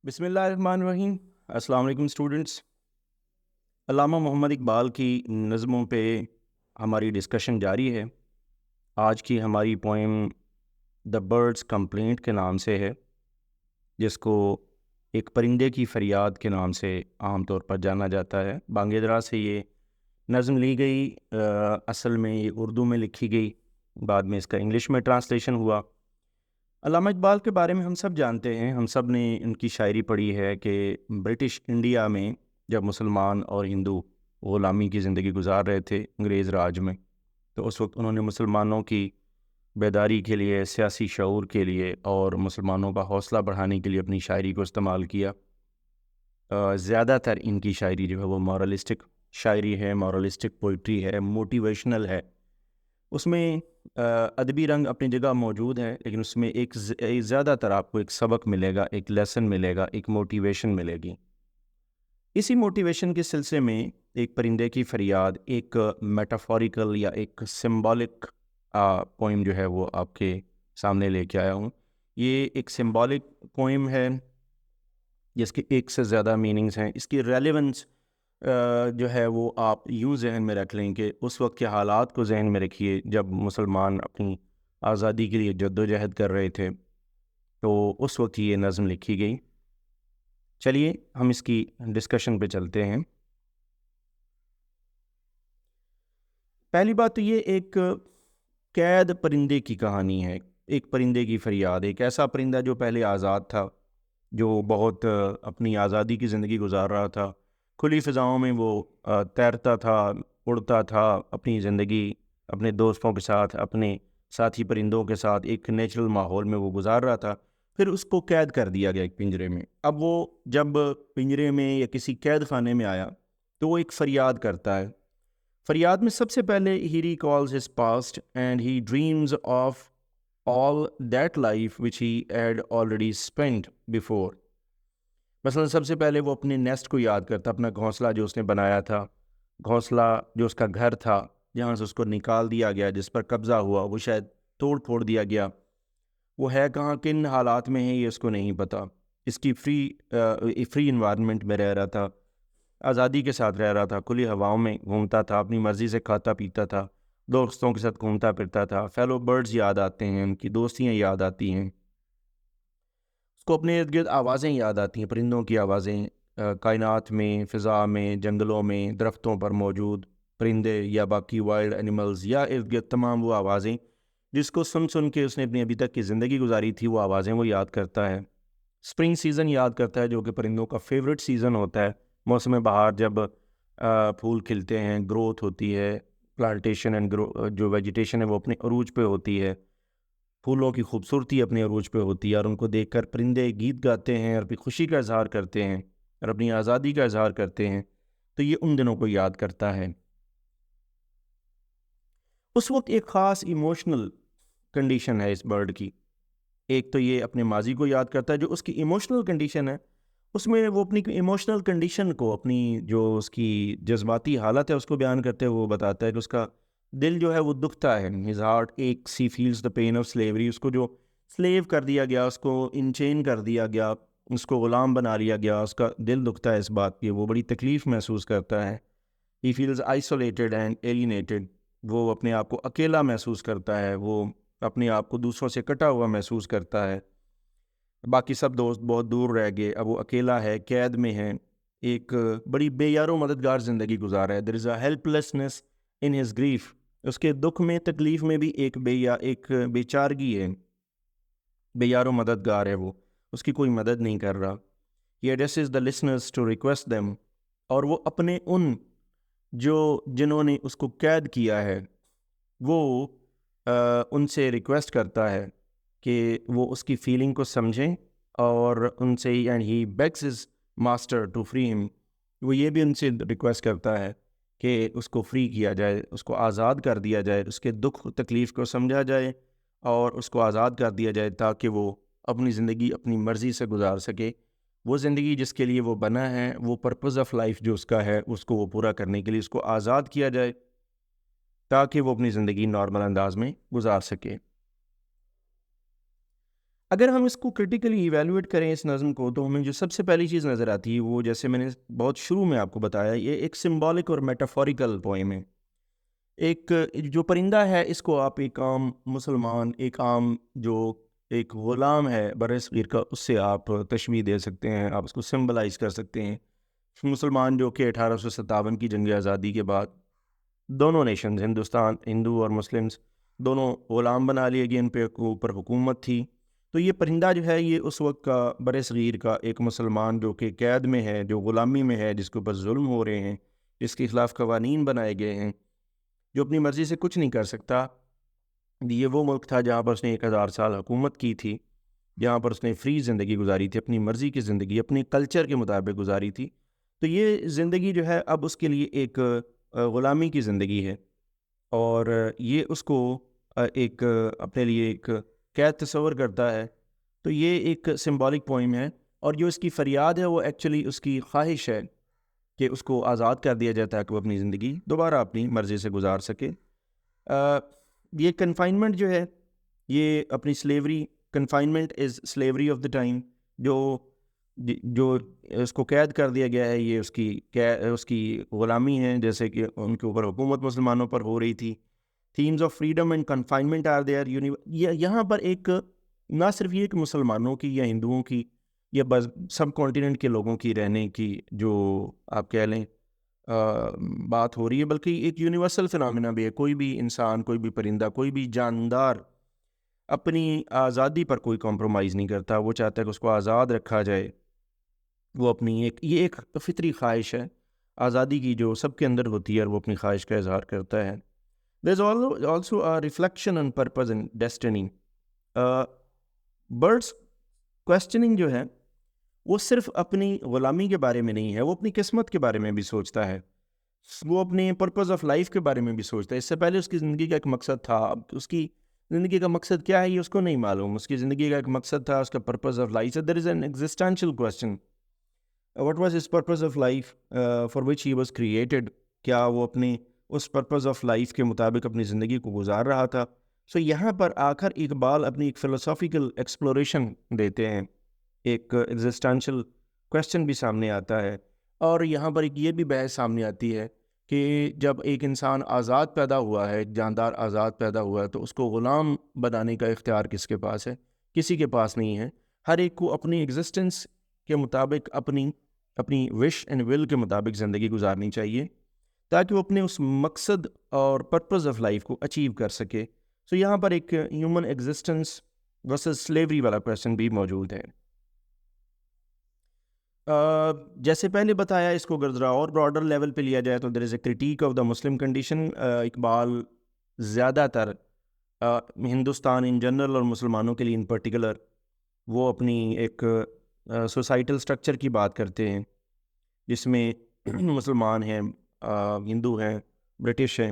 بسم اللہ الرحمن الرحیم۔ السلام علیکم اسٹوڈنٹس۔ علامہ محمد اقبال کی نظموں پہ ہماری ڈسکشن جاری ہے۔ آج کی ہماری پوئم دا برڈز کمپلینٹ کے نام سے ہے، جس کو ایک پرندے کی فریاد کے نام سے عام طور پر جانا جاتا ہے۔ بانگ درا سے یہ نظم لی گئی، اصل میں یہ اردو میں لکھی گئی، بعد میں اس کا انگلش میں ٹرانسلیشن ہوا۔ علامہ اقبال کے بارے میں ہم سب جانتے ہیں، ہم سب نے ان کی شاعری پڑھی ہے کہ برٹش انڈیا میں جب مسلمان اور ہندو غلامی کی زندگی گزار رہے تھے انگریز راج میں، تو اس وقت انہوں نے مسلمانوں کی بیداری کے لیے، سیاسی شعور کے لیے اور مسلمانوں کا حوصلہ بڑھانے کے لیے اپنی شاعری کو استعمال کیا۔ زیادہ تر ان کی شاعری جو ہے وہ مورلسٹک شاعری ہے، مورلسٹک پوئٹری ہے، موٹیویشنل ہے۔ اس میں ادبی رنگ اپنی جگہ موجود ہے، لیکن اس میں ایک زیادہ تر آپ کو ایک سبق ملے گا، ایک لیسن ملے گا، ایک موٹیویشن ملے گی۔ اسی موٹیویشن کے سلسلے میں ایک پرندے کی فریاد ایک میٹافوریکل یا ایک سمبولک پوئم جو ہے وہ آپ کے سامنے لے کے آیا ہوں۔ یہ ایک سمبولک پوئم ہے جس کے ایک سے زیادہ میننگز ہیں۔ اس کی ریلیونس جو ہے وہ آپ یوں ذہن میں رکھ لیں کہ اس وقت کے حالات کو ذہن میں رکھیے جب مسلمان اپنی آزادی کے لیے جد و جہد کر رہے تھے، تو اس وقت یہ نظم لکھی گئی۔ چلیے ہم اس کی ڈسکشن پہ چلتے ہیں۔ پہلی بات تو یہ ایک قید پرندے کی کہانی ہے، ایک پرندے کی فریاد، ایک ایسا پرندہ جو پہلے آزاد تھا، جو بہت اپنی آزادی کی زندگی گزار رہا تھا، کھلی فضاؤں میں وہ تیرتا تھا، اڑتا تھا، اپنی زندگی اپنے دوستوں کے ساتھ، اپنے ساتھی پرندوں کے ساتھ ایک نیچرل ماحول میں وہ گزار رہا تھا۔ پھر اس کو قید کر دیا گیا ایک پنجرے میں۔ اب وہ جب پنجرے میں یا کسی قید خانے میں آیا تو وہ ایک فریاد کرتا ہے۔ فریاد میں سب سے پہلے he recalls his past and he dreams of all that life which he had already spent before۔ مثلا سب سے پہلے وہ اپنے نیسٹ کو یاد کرتا، اپنا گھونسلہ جو اس نے بنایا تھا، گھونسلہ جو اس کا گھر تھا، جہاں سے اس کو نکال دیا گیا، جس پر قبضہ ہوا، وہ شاید توڑ پھوڑ دیا گیا، وہ ہے کہاں، کن حالات میں ہے، یہ اس کو نہیں پتا۔ اس کی فری انوائرمنٹ میں رہ رہا تھا، آزادی کے ساتھ رہ رہا تھا، کھلی ہواؤں میں گھومتا تھا، اپنی مرضی سے کھاتا پیتا تھا، دوستوں کے ساتھ گھومتا پھرتا تھا، فیلو برڈز یاد آتے ہیں، ان کی دوستیاں یاد آتی ہیں، اس کو اپنے ارد گرد آوازیں یاد آتی ہیں، پرندوں کی آوازیں، کائنات میں، فضا میں، جنگلوں میں، درختوں پر موجود پرندے یا باقی وائلڈ اینیملز یا ارد گرد تمام وہ آوازیں جس کو سن سن کے اس نے اپنی ابھی تک کی زندگی گزاری تھی، وہ آوازیں وہ یاد کرتا ہے۔ اسپرنگ سیزن یاد کرتا ہے، جو کہ پرندوں کا فیوریٹ سیزن ہوتا ہے۔ موسم بہار جب پھول کھلتے ہیں، گروتھ ہوتی ہے، پلانٹیشن اینڈ جو ویجیٹیشن ہے وہ اپنے عروج پہ ہوتی ہے، پھولوں کی خوبصورتی اپنے عروج پہ ہوتی ہے، اور ان کو دیکھ کر پرندے گیت گاتے ہیں اور اپنی خوشی کا اظہار کرتے ہیں اور اپنی آزادی کا اظہار کرتے ہیں، تو یہ ان دنوں کو یاد کرتا ہے۔ اس وقت ایک خاص ایموشنل کنڈیشن ہے اس برڈ کی۔ ایک تو یہ اپنے ماضی کو یاد کرتا ہے، جو اس کی ایموشنل کنڈیشن ہے، اس میں وہ اپنی ایموشنل کنڈیشن کو، اپنی جو اس کی جذباتی حالت ہے اس کو بیان کرتے ہوئے وہ بتاتا ہے کہ اس کا دل جو ہے وہ دکھتا ہے۔ his heart aches, he feels the pain of slavery۔ اس کو جو سلیو کر دیا گیا، اس کو انچین کر دیا گیا، اس کو غلام بنا لیا گیا، اس کا دل دکھتا ہے اس بات پہ، وہ بڑی تکلیف محسوس کرتا ہے۔ he feels isolated and alienated۔ وہ اپنے آپ کو اکیلا محسوس کرتا ہے، وہ اپنے آپ کو دوسروں سے کٹا ہوا محسوس کرتا ہے، باقی سب دوست بہت دور رہ گئے، اب وہ اکیلا ہے، قید میں ہے، ایک بڑی بے یار و مددگار زندگی گزارا ہے۔ there is a helplessness in his grief۔ اس کے دکھ میں، تکلیف میں بھی ایک بے چارگی ہے، بے یار و مددگار ہے، وہ اس کی کوئی مدد نہیں کر رہا۔ he addresses the listeners to request them۔ اور وہ اپنے جنہوں نے اس کو قید کیا ہے، وہ ان سے ریکویسٹ کرتا ہے کہ وہ اس کی فیلنگ کو سمجھیں، اور ان سے and he begs his master to free him. وہ یہ بھی ان سے ریکویسٹ کرتا ہے کہ اس کو فری کیا جائے، اس کو آزاد کر دیا جائے، اس کے دکھ تکلیف کو سمجھا جائے اور اس کو آزاد کر دیا جائے، تاکہ وہ اپنی زندگی اپنی مرضی سے گزار سکے۔ وہ زندگی جس کے لیے وہ بنا ہے، وہ پرپز آف لائف جو اس کا ہے، اس کو وہ پورا کرنے کے لیے اس کو آزاد کیا جائے، تاکہ وہ اپنی زندگی نارمل انداز میں گزار سکے۔ اگر ہم اس کو کرٹیکلی ایویلویٹ کریں اس نظم کو، تو ہمیں جو سب سے پہلی چیز نظر آتی ہے وہ، جیسے میں نے بہت شروع میں آپ کو بتایا، یہ ایک سمبولک اور میٹافوریکل پوئم ہے. ایک جو پرندہ ہے اس کو آپ ایک عام مسلمان، ایک عام جو ایک غلام ہے بر صغیر کا، اس سے آپ تشبیہ دے سکتے ہیں، آپ اس کو سمبلائز کر سکتے ہیں. مسلمان جو کہ 1857 کی جنگ آزادی کے بعد دونوں نیشنز، ہندوستان، ہندو اور مسلمز، دونوں غلام بنا لیے گئے، ان پہ اوپر حکومت تھی. تو یہ پرندہ جو ہے یہ اس وقت کا بر صغیر کا ایک مسلمان جو کہ قید میں ہے، جو غلامی میں ہے، جس کے اوپر ظلم ہو رہے ہیں، جس کے خلاف قوانین بنائے گئے ہیں، جو اپنی مرضی سے کچھ نہیں کر سکتا. یہ وہ ملک تھا جہاں پر اس نے 1000 سال حکومت کی تھی، جہاں پر اس نے فری زندگی گزاری تھی، اپنی مرضی کی زندگی، اپنی کلچر کے مطابق گزاری تھی. تو یہ زندگی جو ہے اب اس کے لیے ایک غلامی کی زندگی ہے، اور یہ اس کو ایک اپنے لیے ایک قید تصور کرتا ہے. تو یہ ایک سمبولک پوئم ہے، اور جو اس کی فریاد ہے وہ ایکچولی اس کی خواہش ہے کہ اس کو آزاد کر دیا جاتا ہے کہ وہ اپنی زندگی دوبارہ اپنی مرضی سے گزار سکے. یہ کنفائنمنٹ جو ہے، یہ اپنی slavery, confinement is slavery of the time, جو اس کو قید کر دیا گیا ہے، یہ اس کی غلامی ہے، جیسے کہ ان کے اوپر حکومت مسلمانوں پر ہو رہی تھی. Themes of freedom and confinement are there. یہاں پر ایک نہ صرف یہ کہ مسلمانوں کی یا ہندوؤں کی یا بس سب کانٹیننٹ کے لوگوں کی رہنے کی جو آپ کہہ لیں بات ہو رہی ہے، بلکہ ایک یونیورسل فنامنا بھی ہے. کوئی بھی انسان، کوئی بھی پرندہ، کوئی بھی جاندار اپنی آزادی پر کوئی کمپرومائز نہیں کرتا. وہ چاہتا ہے کہ اس کو آزاد رکھا جائے. وہ اپنی یہ ایک فطری خواہش ہے آزادی کی، جو سب کے اندر ہوتی ہے، اور وہ اپنی خواہش کا اظہار کرتا ہے. There's also a reflection on purpose and destiny. Birds questioning جو ہے وہ صرف اپنی غلامی کے بارے میں نہیں ہے، وہ اپنی قسمت کے بارے میں بھی سوچتا ہے، وہ اپنے پرپز آف لائف کے بارے میں بھی سوچتا ہے. اس سے پہلے اس کی زندگی کا ایک مقصد تھا، اب اس کی زندگی کا مقصد کیا ہے یہ اس کو نہیں معلوم. اس کی زندگی کا ایک مقصد تھا، اس کا purpose of life. There is an existential question, what was his purpose of life for which he was created. کیا وہ اپنے اس پرپز آف لائف کے مطابق اپنی زندگی کو گزار رہا تھا؟ سو یہاں پر آ کر اقبال اپنی ایک فلسافیکل ایکسپلوریشن دیتے ہیں، ایک ایگزسٹینشیل کویسچن بھی سامنے آتا ہے. اور یہاں پر ایک یہ بھی بحث سامنے آتی ہے کہ جب ایک انسان آزاد پیدا ہوا ہے، جاندار آزاد پیدا ہوا ہے، تو اس کو غلام بنانے کا اختیار کس کے پاس ہے؟ کسی کے پاس نہیں ہے. ہر ایک کو اپنی ایگزسٹنس کے مطابق، اپنی وش اینڈ ول کے مطابق زندگی گزارنی چاہیے، تاکہ وہ اپنے اس مقصد اور پرپز آف لائف کو اچیو کر سکے. سو یہاں پر ایک ہیومن ایگزسٹنس ورسز سلیوری والا کویسچن بھی موجود ہے. جیسے پہلے بتایا، اس کو اگر ذرا اور براڈر لیول پہ لیا جائے تو there is a critique of the Muslim condition. Iqbal زیادہ تر ہندوستان ان جنرل اور مسلمانوں کے لیے ان پرٹیکولر وہ اپنی ایک سوسائٹل سٹرکچر کی بات کرتے ہیں، جس میں مسلمان ہیں، ہندو ہیں، برٹش ہیں.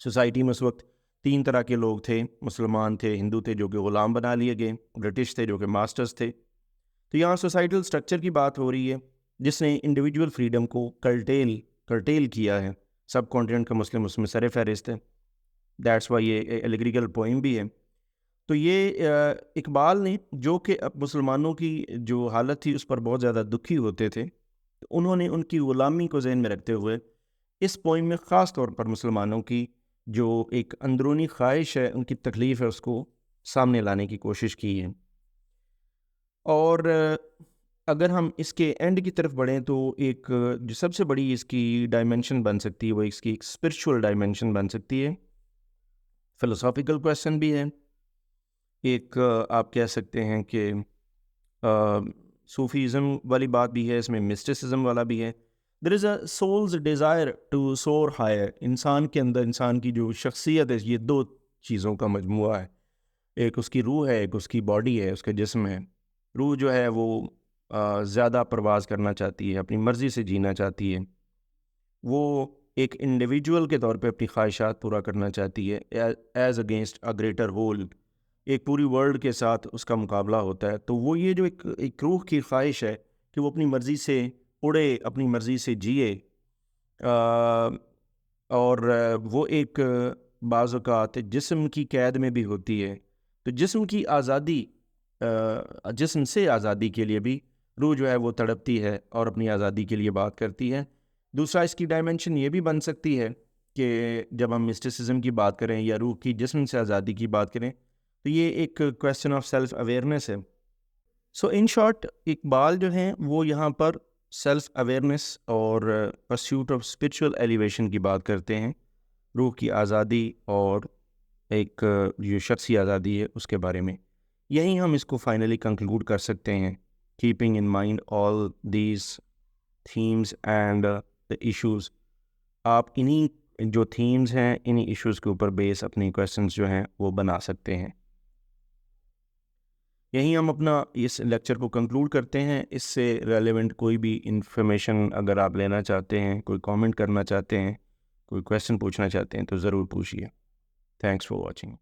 سوسائٹی میں اس وقت 3 طرح کے لوگ تھے، مسلمان تھے، ہندو تھے جو کہ غلام بنا لیے گئے، برٹش تھے جو کہ ماسٹرز تھے. تو یہاں سوسائٹل سٹرکچر کی بات ہو رہی ہے جس نے انڈیویجول فریڈم کو کرٹیل کیا ہے. سب کانٹیننٹ کا مسلم اس میں سر فہرست ہے. دیٹس وائی یہ ایلیگریکل پوئم بھی ہے. تو یہ اقبال نے، جو کہ اب مسلمانوں کی جو حالت تھی اس پر بہت زیادہ دکھی ہوتے تھے، انہوں نے ان کی غلامی کو ذہن میں رکھتے ہوئے اس پوئم میں خاص طور پر مسلمانوں کی جو ایک اندرونی خواہش ہے، ان کی تکلیف ہے، اس کو سامنے لانے کی کوشش کی ہے. اور اگر ہم اس کے اینڈ کی طرف بڑھیں تو ایک جو سب سے بڑی اس کی ڈائمنشن بن سکتی ہے وہ اس کی ایک اسپرچول ڈائمنشن بن سکتی ہے. فلسافیکل کویسچن بھی ہے، ایک آپ کہہ سکتے ہیں کہ صوفیزم والی بات بھی ہے، اس میں مسٹسزم والا بھی ہے. دیر is a souls desire to سور ہائر. انسان کے اندر، انسان کی جو شخصیت ہے، یہ 2 چیزوں کا مجموعہ ہے. ایک اس کی روح ہے، ایک اس کی باڈی ہے، اس کا جسم ہے. روح جو ہے وہ زیادہ پرواز کرنا چاہتی ہے، اپنی مرضی سے جینا چاہتی ہے، وہ ایک انڈیویجول کے طور پہ اپنی خواہشات پورا کرنا چاہتی ہے as against a greater whole. ایک پوری ورلڈ کے ساتھ اس کا مقابلہ ہوتا ہے. تو وہ یہ جو ایک روح کی خواہش ہے کہ وہ اپنی مرضی سے اڑے، اپنی مرضی سے جیے، اور وہ ایک بعض اوقات جسم کی قید میں بھی ہوتی ہے. تو جسم کی آزادی جسم سے آزادی کے لیے بھی روح جو ہے وہ تڑپتی ہے اور اپنی آزادی کے لیے بات کرتی ہے. دوسرا اس کی ڈائمنشن یہ بھی بن سکتی ہے کہ جب ہم مسٹیسزم کی بات کریں یا روح کی جسم سے آزادی کی بات کریں تو یہ ایک کویسچن آف سیلف اویئرنیس ہے. سو ان شارٹ اقبال جو ہیں وہ یہاں پر سیلف اویئرنیس اور پرسیوٹ آف اسپرچول ایلیویشن کی بات کرتے ہیں, روح کی آزادی اور ایک جو شخصی آزادی ہے اس کے بارے میں. یہیں ہم اس کو فائنلی کنکلوڈ کر سکتے ہیں, keeping in mind all these themes and the issues. آپ انہی جو تھیمز ہیں انہی ایشوز کے اوپر بیس اپنی کویسچنز جو ہیں وہ بنا سکتے ہیں. یہیں ہم اپنا اس لیکچر کو کنکلوڈ کرتے ہیں. اس سے ریلیونٹ کوئی بھی انفارمیشن اگر آپ لینا چاہتے ہیں, کوئی کامنٹ کرنا چاہتے ہیں, کوئی کویسچن پوچھنا چاہتے ہیں تو ضرور پوچھیے. Thanks for watching.